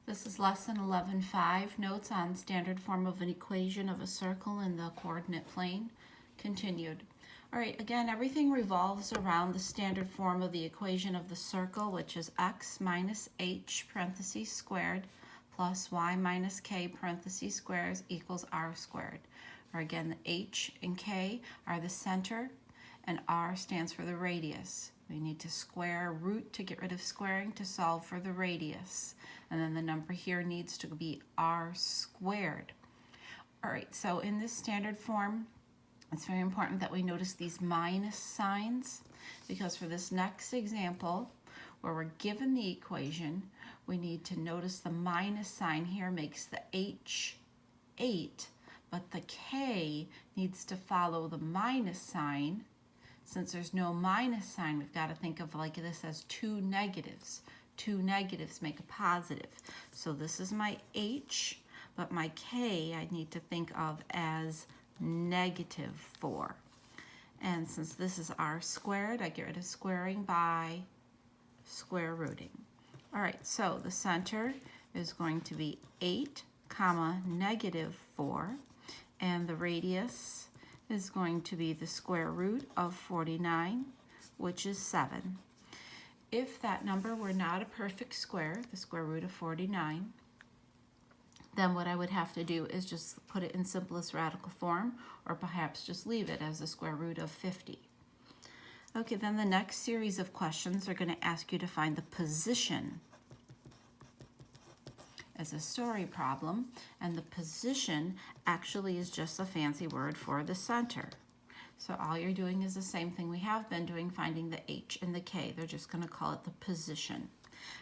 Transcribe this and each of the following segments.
This is lesson 11-5, notes on standard form of an equation of a circle in the coordinate plane. Continued. All right, again, everything revolves around the standard form of the equation of the circle, which is x minus h parentheses squared plus y minus k parentheses squares equals r squared. Or again, the h and k are the center, and r stands for the radius. We need to square root to get rid of squaring to solve for the radius. And then the number here needs to be r squared. All right, so in this standard form, it's very important that we notice these minus signs, because for this next example, where we're given the equation, we need to notice the minus sign here makes the h 8, but the k needs to follow the minus sign. Since there's no minus sign, we've got to think of like this as two negatives. Two negatives make a positive. So this is my h, but my k I need to think of as -4. And since this is r squared, I get rid of squaring by square rooting. All right, so the center is going to be 8, comma, -4, and the radius is going to be the square root of 49, which is 7. If that number were not a perfect square, the square root of 49, then what I would have to do is just put it in simplest radical form, or perhaps just leave it as the square root of 50. Okay, then the next series of questions are going to ask you to find the position as a story problem, and the position actually is just a fancy word for the center. So all you're doing is the same thing we have been doing, finding the h and the k. They're just going to call it the position.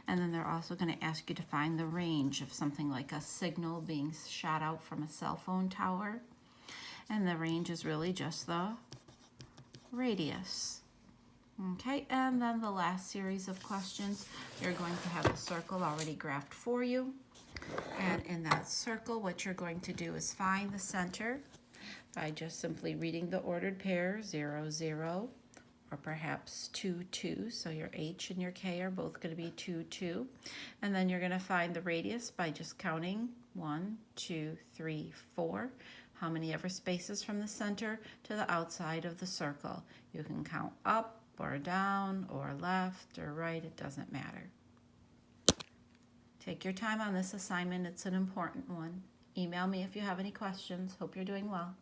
And then they're also going to ask you to find the range of something like a signal being shot out from a cell phone tower. And the range is really just the radius. Okay, and then the last series of questions, you're going to have a circle already graphed for you. And in that circle, what you're going to do is find the center by just simply reading the ordered pair, 0, 0, or perhaps 2, 2. So your h and your k are both going to be 2, 2. And then you're going to find the radius by just counting 1, 2, 3, 4. How many ever spaces from the center to the outside of the circle. You can count up or down or left or right, it doesn't matter. Take your time on this assignment, it's an important one. Email me if you have any questions. Hope you're doing well.